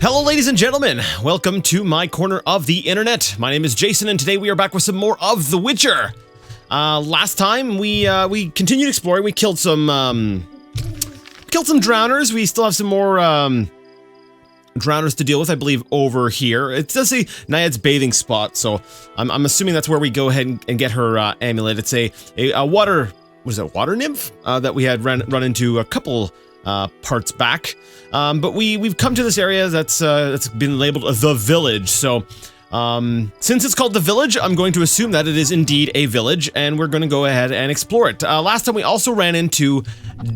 Hello ladies and gentlemen, welcome to my corner of the internet. My name is Jason and today we are back with some more of The Witcher. Last time we continued exploring, we killed some drowners. We still have some more drowners to deal with, I believe, over here. It does say Naiad's bathing spot, so I'm assuming that's where we go ahead and get her amulet. It's a water, what is it, water nymph that we had run into a couple parts back. But we've come to this area that's been labeled the village. So since it's called the village, I'm going to assume that it is indeed a village, and we're going to go ahead and explore it. Last time we also ran into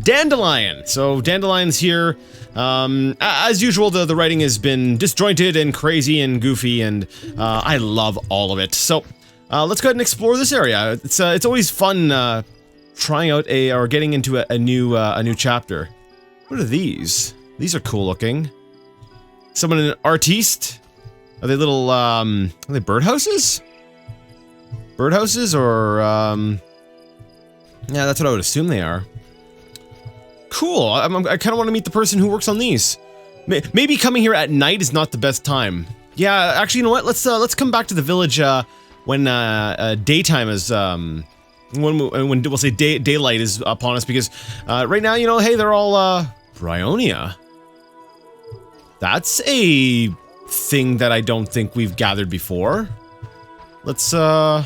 Dandelion. So Dandelion's here. As usual, the writing has been disjointed and crazy and goofy, and I love all of it. So let's go ahead and explore this area. It's always fun trying out or getting into a new chapter. What are these? These are cool looking. Someone an artiste? Are they little are they birdhouses? Birdhouses or yeah, that's what I would assume they are. Cool. I kind of want to meet the person who works on these. Maybe coming here at night is not the best time. Yeah, actually, you know what? Let's come back to the village when daytime is when we'll say daylight is upon us, because right now, you know, hey, they're all Bryonia. That's a thing that I don't think we've gathered before. Let's yeah,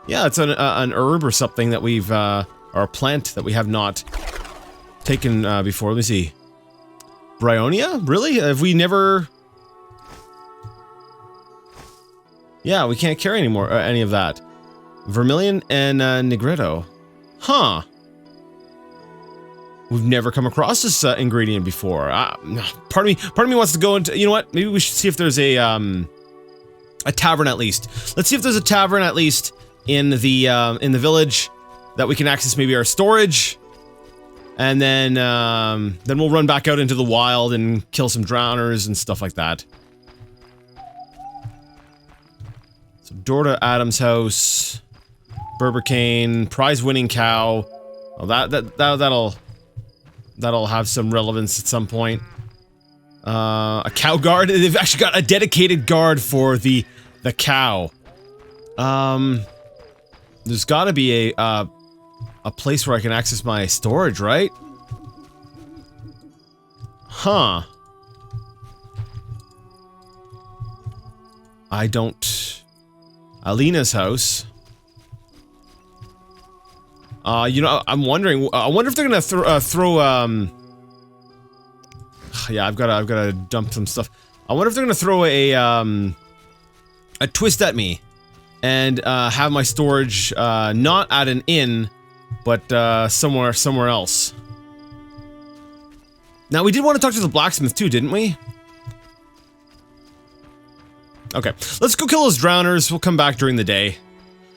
it's an herb or something that we've or a plant that we have not taken before. Let me see. Bryonia? Really? Have we never? Yeah, we can't carry anymore any of that. Vermilion and Negretto. Huh. We've never come across this ingredient before. Part of me wants to go into. You know what? Maybe we should see if there's a tavern at least. Let's see if there's a tavern at least in the village that we can access. Maybe our storage, and then we'll run back out into the wild and kill some drowners and stuff like that. So door to Adam's house, Berbercane, prize-winning cow. Oh, that'll have some relevance at some point. A cow guard. They've actually got a dedicated guard for the cow. There's got to be a place where I can access my storage, right? Huh. I don't. Alina's house. You know, I'm wondering. I wonder if they're gonna throw. Yeah, I've gotta dump some stuff. I wonder if they're gonna throw a twist at me, and have my storage not at an inn, but somewhere else. Now we did want to talk to the blacksmith too, didn't we? Okay, let's go kill those drowners. We'll come back during the day.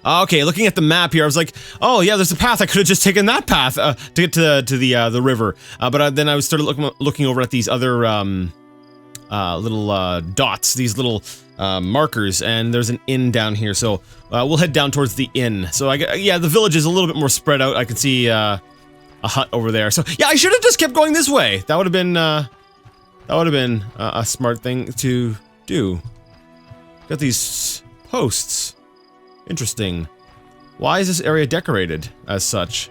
Okay, looking at the map here, I was like, oh yeah, there's a path. I could have just taken that path to get to the river. But then I started looking over at these other little dots, these little markers, and there's an inn down here. So we'll head down towards the inn. So yeah, the village is a little bit more spread out. I can see a hut over there. So yeah, I should have just kept going this way. That would have been a smart thing to do. Got these posts. Interesting. Why is this area decorated as such?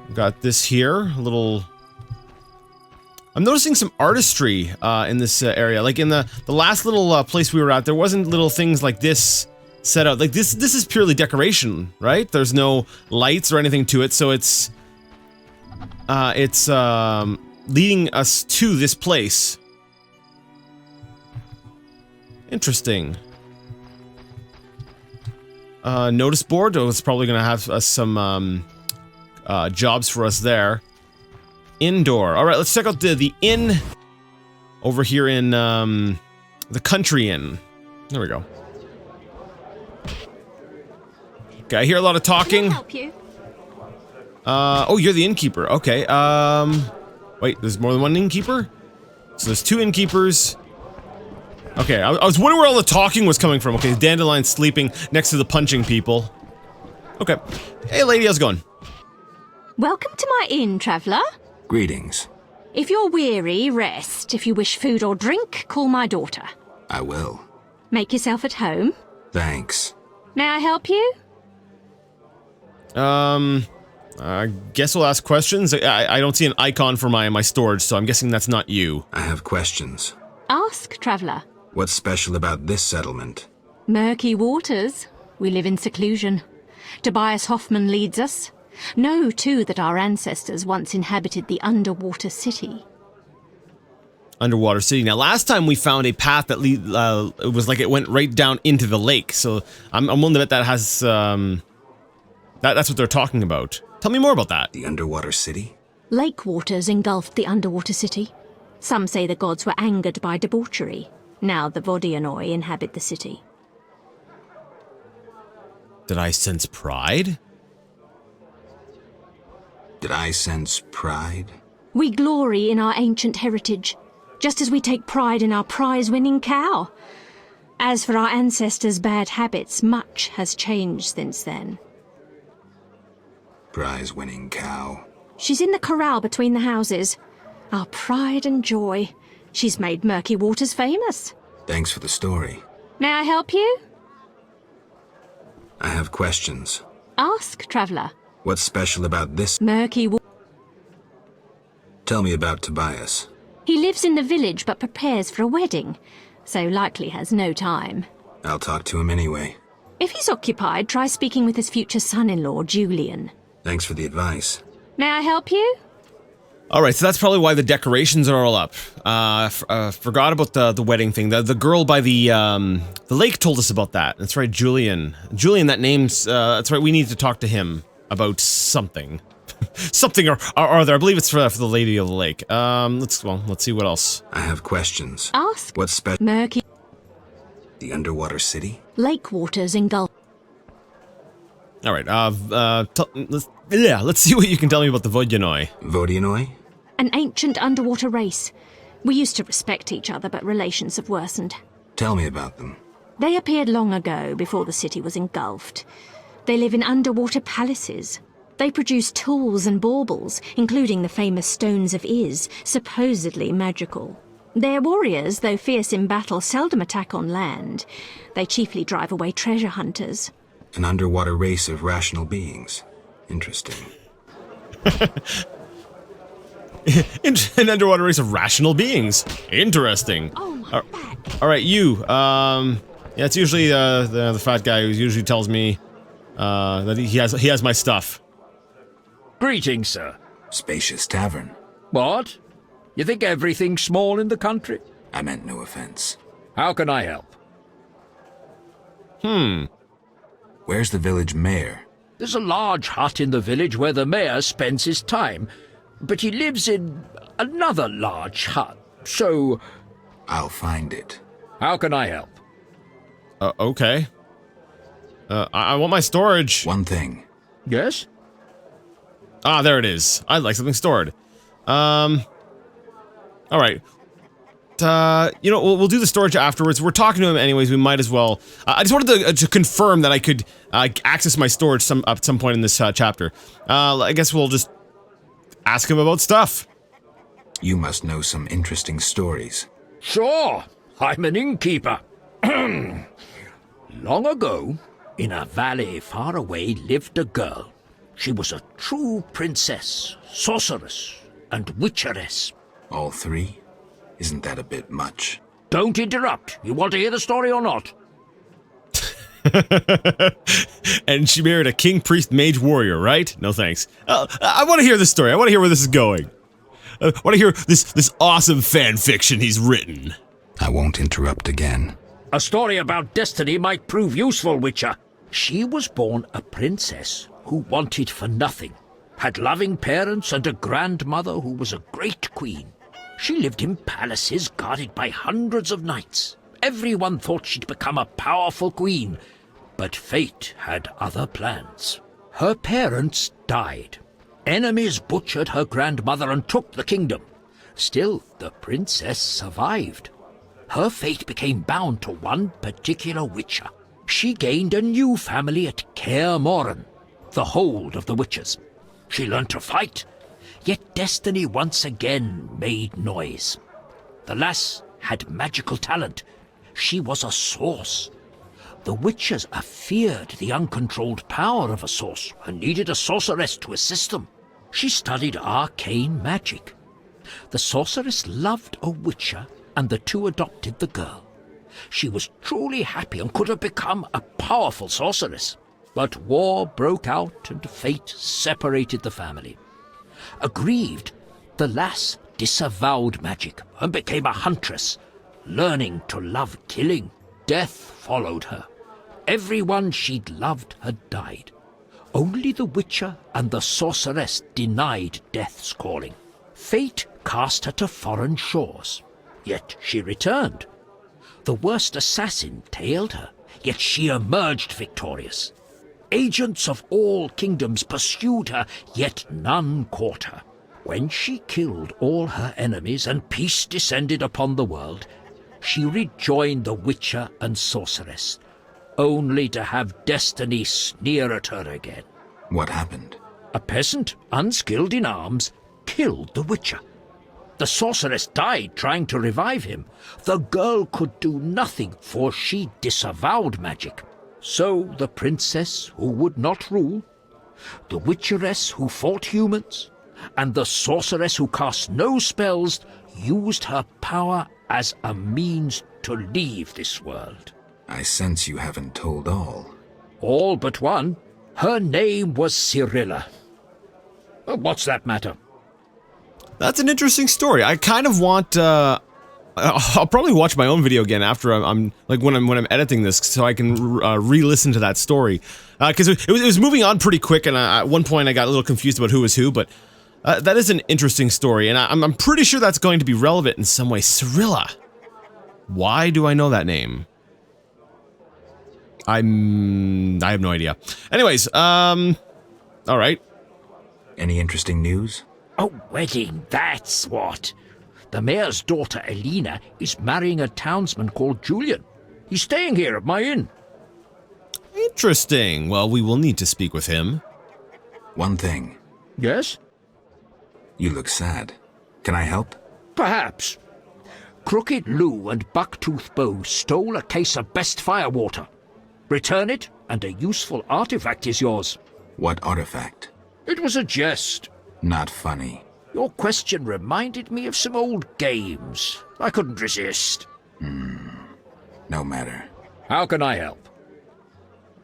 We've got this here, a little. I'm noticing some artistry in this area. Like in the last little place we were at, there wasn't little things like this set out. Like this is purely decoration, right? There's no lights or anything to it, so it's leading us to this place. Interesting. Notice board. Oh, it's probably gonna have some jobs for us there. Indoor. All right, let's check out the inn over here in the country inn. There we go. Okay, I hear a lot of talking. Can I help you? Oh, you're the innkeeper. Okay. Wait, there's more than one innkeeper? So there's two innkeepers. Okay, I was wondering where all the talking was coming from. Okay, Dandelion's sleeping next to the punching people. Okay. Hey, lady, how's it going? Welcome to my inn, traveller. Greetings. If you're weary, rest. If you wish food or drink, call my daughter. I will. Make yourself at home. Thanks. May I help you? I guess we'll ask questions. I don't see an icon for my storage, so I'm guessing that's not you. I have questions. Ask, traveller. What's special about this settlement? Murky waters. We live in seclusion. Tobias Hoffman leads us. Know, too, that our ancestors once inhabited the underwater city. Underwater city. Now, last time we found a path that it was like it went right down into the lake, so I'm willing to bet that has, that's what they're talking about. Tell me more about that. The underwater city? Lake waters engulfed the underwater city. Some say the gods were angered by debauchery. Now the Vodianoi inhabit the city. Did I sense pride? Did I sense pride? We glory in our ancient heritage, just as we take pride in our prize-winning cow. As for our ancestors' bad habits, much has changed since then. Prize-winning cow. She's in the corral between the houses. Our pride and joy. She's made Murky Waters famous. Thanks for the story. May I help you? I have questions. Ask, traveller. What's special about this? Murky Waters. Tell me about Tobias. He lives in the village but prepares for a wedding, so likely has no time. I'll talk to him anyway. If he's occupied, try speaking with his future son-in-law, Julian. Thanks for the advice. May I help you? Alright, so that's probably why the decorations are all up. Forgot about the wedding thing. The girl by the lake told us about that. That's right, Julian. Julian, that name's, that's right, we need to talk to him about something. Something or other. I believe it's for the Lady of the Lake. Let's see what else. I have questions. Ask. What's special? Murky. The underwater city? Lake waters engulf. Alright, let's see what you can tell me about the Vodianoi. Vodianoi? An ancient underwater race. We used to respect each other, but relations have worsened. Tell me about them. They appeared long ago, before the city was engulfed. They live in underwater palaces. They produce tools and baubles, including the famous Stones of Iz, supposedly magical. Their warriors, though fierce in battle, seldom attack on land. They chiefly drive away treasure hunters. An underwater race of rational beings. Interesting. An underwater race of rational beings. Interesting. Oh, my back. Alright, you. Yeah, it's usually the fat guy who usually tells me that he has my stuff. Greetings, sir. Spacious tavern. What? You think everything's small in the country? I meant no offense. How can I help? Where's the village mayor? There's a large hut in the village where the mayor spends his time, but he lives in another large hut, so... I'll find it. How can I help? Okay. I want my storage. One thing. Yes? Ah, there it is. I'd like something stored. Alright. You know, we'll do the storage afterwards. We're talking to him anyways, we might as well. I just wanted to confirm that I could access my storage at some point in this chapter. I guess we'll just ask him about stuff. You must know some interesting stories. Sure. I'm an innkeeper. Long ago, in a valley far away lived a girl. She was a true princess, sorceress, and witcheress. All three? Isn't that a bit much? Don't interrupt. You want to hear the story or not? And she married a king, priest, mage, warrior, right? No thanks. I want to hear this story. I want to hear where this is going. I want to hear this awesome fan fiction he's written. I won't interrupt again. A story about destiny might prove useful, Witcher. She was born a princess who wanted for nothing, had loving parents and a grandmother who was a great queen. She lived in palaces guarded by hundreds of knights. Everyone thought she'd become a powerful queen, but fate had other plans. Her parents died. Enemies butchered her grandmother and took the kingdom. Still, the princess survived. Her fate became bound to one particular witcher. She gained a new family at Kaer Morhen, the hold of the witches. She learned to fight, Yet destiny once again made noise. The lass had magical talent. She was a source. The witches feared the uncontrolled power of a source and needed a sorceress to assist them. She studied arcane magic. The sorceress loved a witcher, and the two adopted the girl. She was truly happy and could have become a powerful sorceress. But war broke out and fate separated the family. Aggrieved, the lass disavowed magic and became a huntress, learning to love killing. Death followed her. Everyone she'd loved had died. Only the witcher and the sorceress denied death's calling. Fate cast her to foreign shores, yet she returned. The worst assassin tailed her, yet she emerged victorious. Agents of all kingdoms pursued her, yet none caught her. When she killed all her enemies and peace descended upon the world, she rejoined the witcher and sorceress, only to have destiny sneer at her again. What happened? A peasant, unskilled in arms, killed the witcher. The sorceress died trying to revive him. The girl could do nothing, for she disavowed magic. So the princess who would not rule, the witcheress who fought humans, and the sorceress who cast no spells used her power as a means to leave this world. I sense you haven't told all. All but one. Her name was Cyrilla. What's that matter? That's an interesting story. I kind of want, I'll probably watch my own video again after I'm like when I'm editing this, so I can re-listen to that story, because it was moving on pretty quick, and at one point I got a little confused about who was who, but that is an interesting story, and I'm pretty sure that's going to be relevant in some way. Cyrilla. Why do I know that name? I have no idea. Anyways, all right. Any interesting news? A wedding, that's what. The mayor's daughter, Elena, is marrying a townsman called Julian. He's staying here at my inn. Interesting. Well, we will need to speak with him. One thing. Yes? You look sad. Can I help? Perhaps. Crooked Lou and Bucktooth Bow stole a case of best firewater. Return it, and a useful artifact is yours. What artifact? It was a jest. Not funny. Your question reminded me of some old games. I couldn't resist. No matter. How can I help?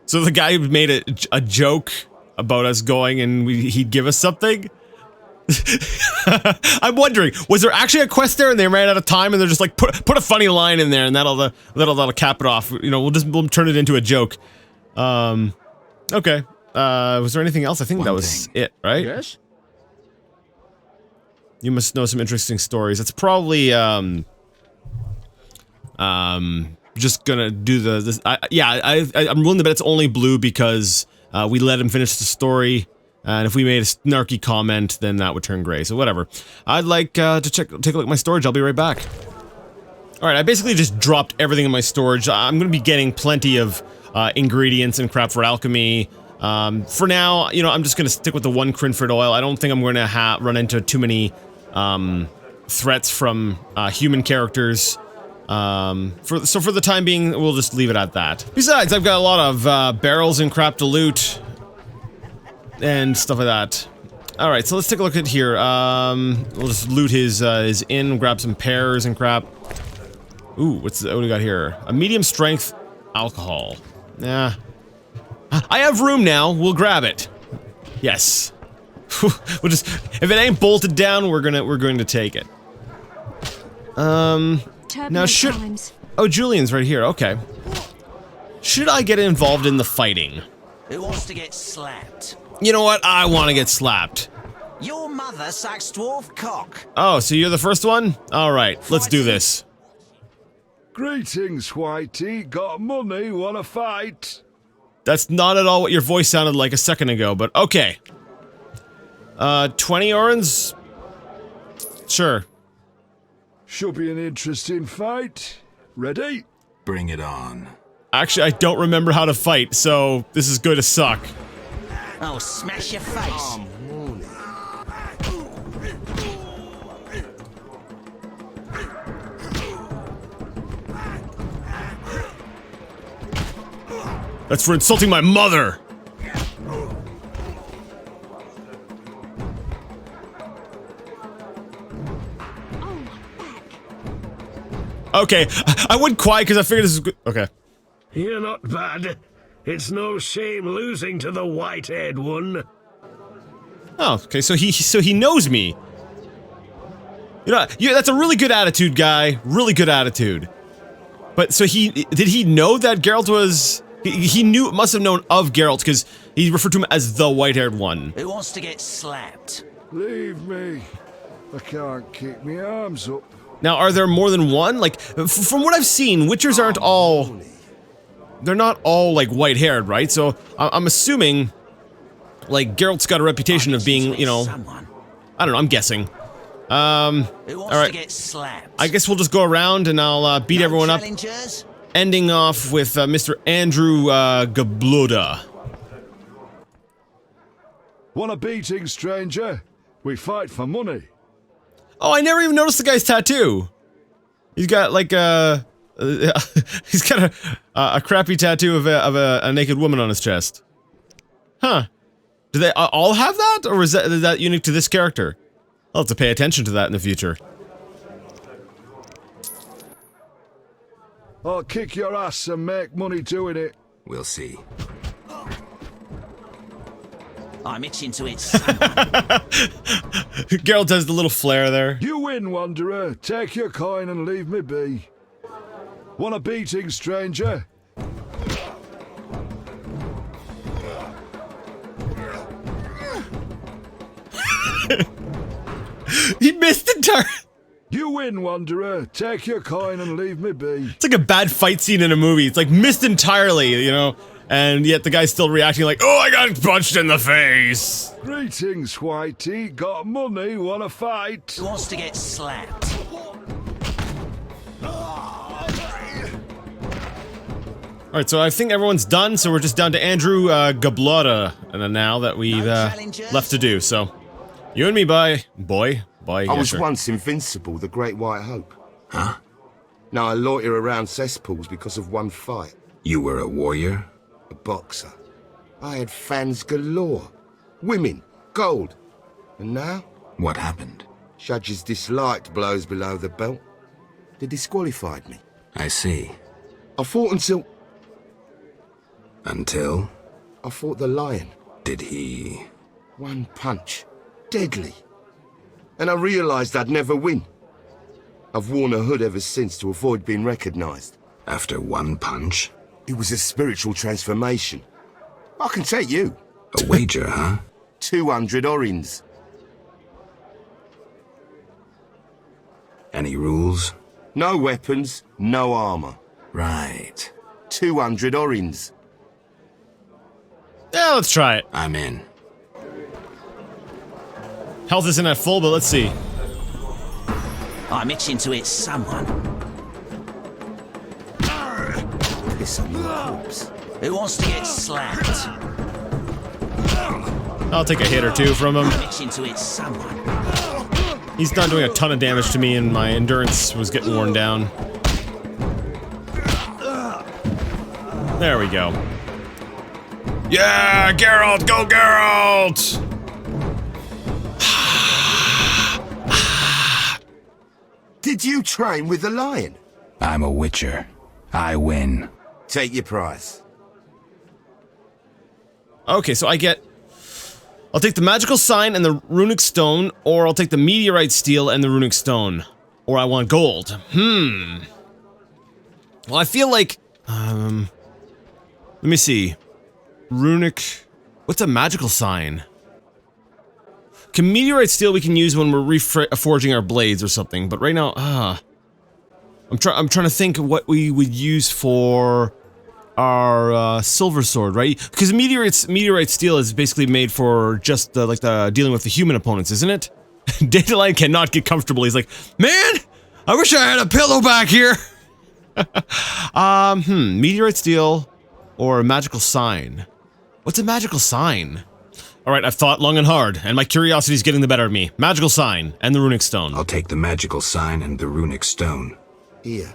So the guy made a joke about us going and he'd give us something? I'm wondering, was there actually a quest there and they ran out of time and they're just like, put a funny line in there and that'll cap it off. You know, we'll turn it into a joke. Okay. Was there anything else? I think that was it, right? Yes? You must know some interesting stories. It's probably, just gonna do I'm willing to bet it's only blue because, we let him finish the story, and if we made a snarky comment, then that would turn gray, so whatever. I'd like, to take a look at my storage. I'll be right back. Alright, I basically just dropped everything in my storage. I'm gonna be getting plenty of, ingredients and crap for alchemy. For now, you know, I'm just gonna stick with the one Crinford oil. I don't think I'm gonna run into too many, threats from, human characters. So for the time being, we'll just leave it at that. Besides, I've got a lot of, barrels and crap to loot. And stuff like that. Alright, so let's take a look at here. We'll just loot his inn, grab some pears and crap. Ooh, what do we got here? A medium strength alcohol. Yeah. I have room now, we'll grab it. Yes. We'll just, if it ain't bolted down, we're going to take it. Now oh, Julian's right here, okay. Should I get involved in the fighting? Who wants to get slapped? You know what? I want to get slapped. Your mother sucks dwarf cock. Oh, so you're the first one? Alright, let's do this. Greetings, Whitey. Got money, wanna fight? That's not at all what your voice sounded like a second ago, but okay. 20 orens? Sure. Should be an interesting fight. Ready? Bring it on. Actually, I don't remember how to fight, so this is going to suck. I'll smash your face. That's for insulting my mother! Okay, I went quiet because I figured this was good. Okay. You're not bad. It's no shame losing to the white-haired one. Oh, okay, so he knows me. You know, yeah, that's a really good attitude, guy. Really good attitude. But so did he know that Geralt was? He must have known of Geralt because he referred to him as the white-haired one. Who wants to get slapped? Leave me. I can't keep my arms up. Now, are there more than one? Like, from what I've seen, Witchers aren't all. They're not all like white-haired, right? So I'm assuming, like, Geralt's got a reputation of being, you know, I don't know. I'm guessing. Who wants all right. to get slapped? I guess we'll just go around and I'll beat everyone up. Ending off with Mr. Andrew Gabluda. Want a beating, stranger? We fight for money. Oh, I never even noticed the guy's tattoo. He's got like he's got a crappy tattoo of a naked woman on his chest. Huh? Do they all have that, or is that unique to this character? I'll have to pay attention to that in the future. I'll kick your ass and make money doing it. We'll see. I'm itching to hit Geralt has the little flare there. You win, Wanderer. Take your coin and leave me be. Want a beating, stranger? He missed entirely. You win, Wanderer. Take your coin and leave me be. It's like a bad fight scene in a movie. It's like missed entirely, you know? And yet the guy's still reacting like, oh, I got punched in the face. Greetings, Whitey. Got money, wanna fight? Who wants to get slapped? Alright, so I think everyone's done, so we're just down to Andrew Gablotta and now that we've left to do, so. You and me, boy. I was once invincible, the Great White Hope. Huh? Now I loiter around cesspools because of one fight. You were a warrior? A boxer. I had fans galore. Women, gold. And now? What happened? Judges disliked blows below the belt. They disqualified me. I see. I fought until... Until? I fought the lion. Did he... One punch. Deadly. And I realised I'd never win. I've worn a hood ever since to avoid being recognised. After one punch? It was a spiritual transformation. I can take you. A wager, huh? 200 orins. Any rules? No weapons, no armour. Right. 200 orins. Yeah, let's try it. I'm in. Health isn't at full, but let's see. I'm itching to hit someone. Piss on your corpse. Who wants to get slapped? I'll take a hit or two from him. I'm itching to hit someone. He's not doing a ton of damage to me, and my endurance was getting worn down. There we go. Yeah, Geralt, go Geralt! Did you train with the lion? I'm a witcher. I win. Take your prize. Okay, so I'll take the magical sign and the runic stone, or I'll take the meteorite steel and the runic stone. Or I want gold. Well, I feel like, let me see. Runic, what's a magical sign? Can meteorite steel we can use when we're reforging our blades or something, but right now, I'm trying to think of what we would use for our silver sword, right? Because meteorite steel is basically made for just the dealing with the human opponents, isn't it? Dandelion cannot get comfortable. He's like, man, I wish I had a pillow back here. Meteorite steel or a magical sign. What's a magical sign? All right, I've thought long and hard, and my curiosity's getting the better of me. Magical sign and the runic stone. I'll take the magical sign and the runic stone. Here.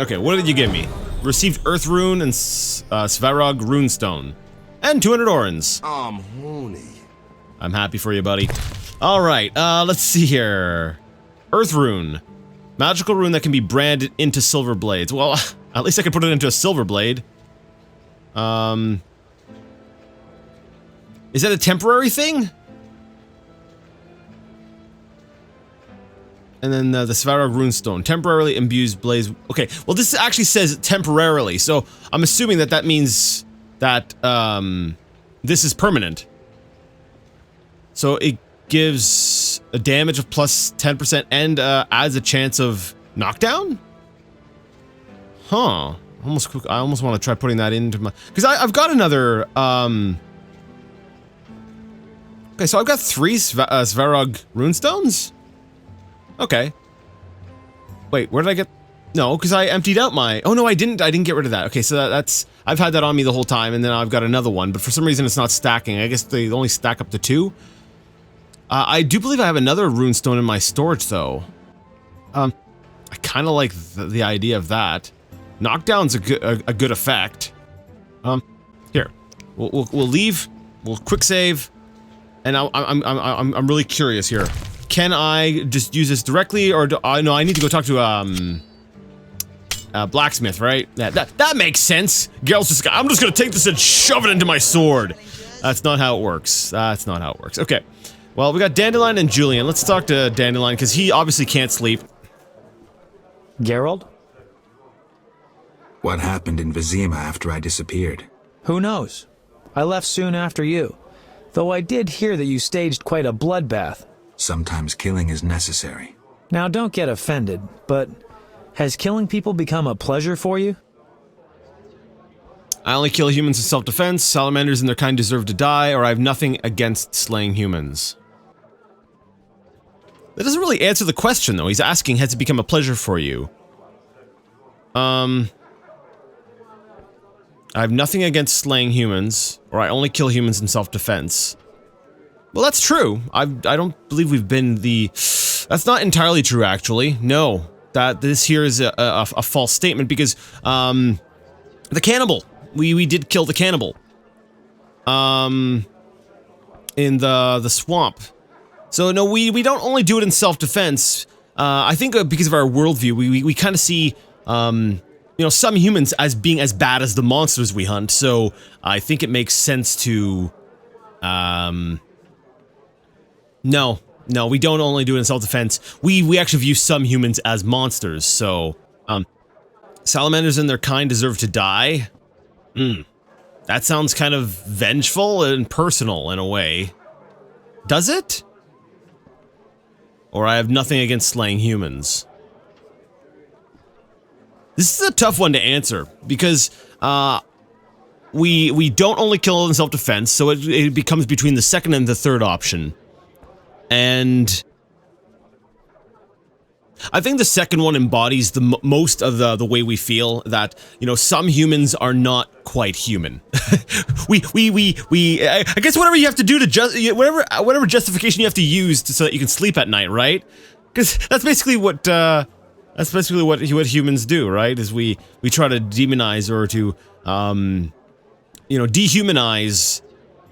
Okay, what did you give me? Received Earth Rune and Svarog Runestone. And 200 orens. I'm horny. I'm happy for you, buddy. Alright, let's see here. Earth Rune. Magical rune that can be branded into silver blades. Well, at least I can put it into a silver blade. Is that a temporary thing? And then the Svarog Runestone. Temporarily imbues blades. Okay, well this actually says temporarily, so I'm assuming that that means that this is permanent. So it gives a damage of plus 10% and adds a chance of knockdown? Huh. I almost want to try putting that into my... Because I've got another... Okay, so I've got 3 Svarog Runestones? Okay. Wait, where did I get... No, because I emptied out my... Oh, no, I didn't get rid of that. Okay, so that's... I've had that on me the whole time, and then I've got another one, but for some reason it's not stacking. I guess they only stack up to 2. I do believe I have another runestone in my storage, though. I kind of like the idea of that. Knockdown's a good effect. Here, we'll leave. We'll quick save, and I'm really curious here. Can I just use this directly, or do I? No, I need to go talk to blacksmith, right? That makes sense. Geralt's just. I'm just gonna take this and shove it into my sword. That's not how it works. That's not how it works. Okay. Well, we got Dandelion and Julian. Let's talk to Dandelion, because he obviously can't sleep. Geralt? What happened in Vizima after I disappeared? Who knows? I left soon after you. Though I did hear that you staged quite a bloodbath. Sometimes killing is necessary. Now don't get offended, but has killing people become a pleasure for you? I only kill humans in self-defense, salamanders and their kind deserve to die, or I have nothing against slaying humans. That doesn't really answer the question, though. He's asking, has it become a pleasure for you? I have nothing against slaying humans, or I only kill humans in self-defense. Well, that's true. I don't believe we've been the... That's not entirely true, actually. No. This here is a false statement, because, the cannibal. We did kill the cannibal. In the swamp. So, no, we don't only do it in self-defense. I think because of our worldview, we kind of see, you know, some humans as being as bad as the monsters we hunt, so I think it makes sense to, no, we don't only do it in self-defense. We actually view some humans as monsters, so, salamanders and their kind deserve to die. That sounds kind of vengeful and personal in a way. Does it? Or I have nothing against slaying humans. This is a tough one to answer, because, we don't only kill in self-defense, so it becomes between the second and the third option. And I think the second one embodies the most of the way we feel that, you know, some humans are not quite human. I guess whatever you have to do to whatever justification you have to use so that you can sleep at night, right? Because that's basically what humans do, right? Is we try to demonize or to you know, dehumanize.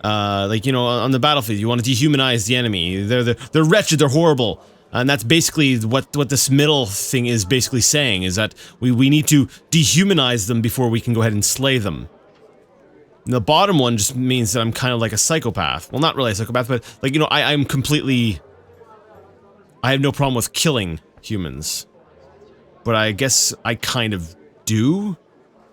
Like, you know, on the battlefield, you want to dehumanize the enemy. They're wretched, they're horrible. And that's basically what this middle thing is basically saying, is that we need to dehumanize them before we can go ahead and slay them. And the bottom one just means that I'm kind of like a psychopath. Well, not really a psychopath, but, like, you know, I have no problem with killing humans. But I guess I kind of do?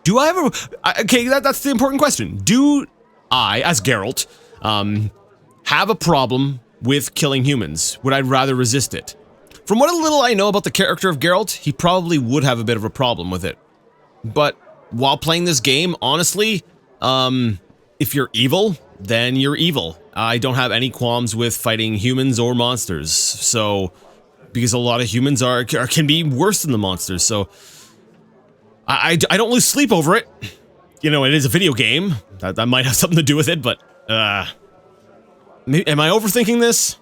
Do I have okay, that's the important question. Do I, as Geralt, have a problem with killing humans? Would I rather resist it? From what little I know about the character of Geralt, he probably would have a bit of a problem with it. But while playing this game, honestly, if you're evil, then you're evil. I don't have any qualms with fighting humans or monsters, so... Because a lot of humans can be worse than the monsters, so... I don't lose sleep over it. You know, it is a video game. That might have something to do with it, but, am I overthinking this?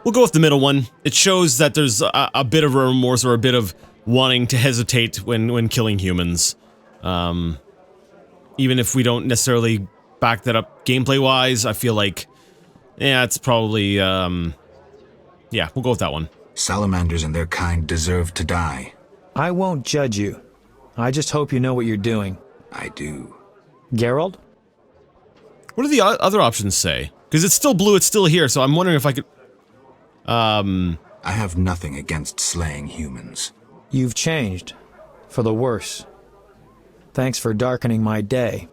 We'll go with the middle one. It shows that there's a bit of remorse or a bit of wanting to hesitate when killing humans. Even if we don't necessarily back that up gameplay-wise, I feel like, yeah, it's probably, yeah, we'll go with that one. Salamanders and their kind deserve to die. I won't judge you. I just hope you know what you're doing. I do. Geralt? What do the other options say? Because it's still blue, it's still here, so I'm wondering if I could... I have nothing against slaying humans. You've changed. For the worse. Thanks for darkening my day.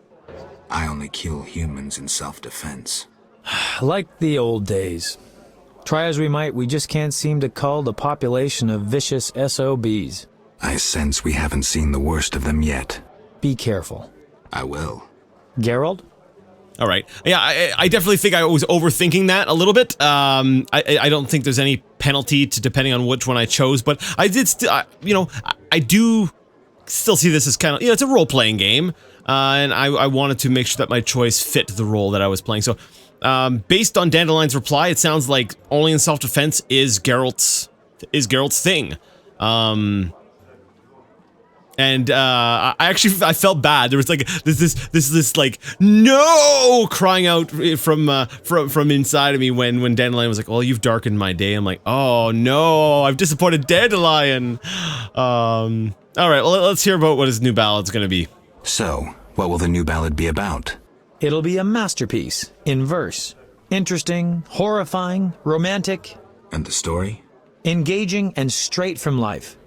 I only kill humans in self-defense. Like the old days. Try as we might, we just can't seem to cull the population of vicious SOBs. I sense we haven't seen the worst of them yet. Be careful. I will. Geralt? All right. Yeah, I definitely think I was overthinking that a little bit. I don't think there's any penalty to depending on which one I chose, but I did still, you know, I do still see this as kind of, you know, it's a role-playing game, and I wanted to make sure that my choice fit the role that I was playing. So, based on Dandelion's reply, it sounds like only in self-defense is Geralt's thing. And I felt bad. There was like this like no crying out from inside of me when Dandelion was like, "Well, you've darkened my day." I'm like, "Oh no, I've disappointed Dandelion." All right, well, let's hear about what his new ballad's gonna be. So, what will the new ballad be about? It'll be a masterpiece, in verse. Interesting, horrifying, romantic. And the story? Engaging and straight from life.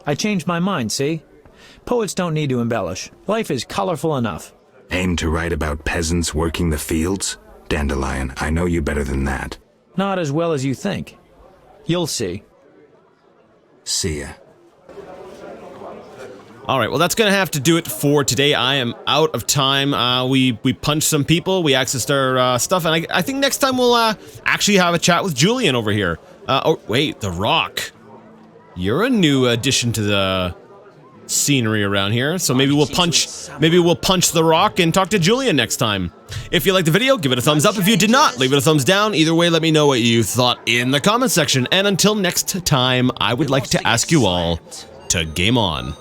I changed my mind, see? Poets don't need to embellish. Life is colorful enough. Aim to write about peasants working the fields? Dandelion, I know you better than that. Not as well as you think. You'll see. See ya. All right, well, that's gonna have to do it for today. I am out of time. We punched some people, we accessed our stuff, and I think next time we'll actually have a chat with Julian over here. Oh wait, The Rock. You're a new addition to the scenery around here, so maybe we'll punch The Rock and talk to Julian next time. If you liked the video, give it a thumbs up. If you did not, leave it a thumbs down. Either way, let me know what you thought in the comment section. And until next time, I would like to ask you all to game on.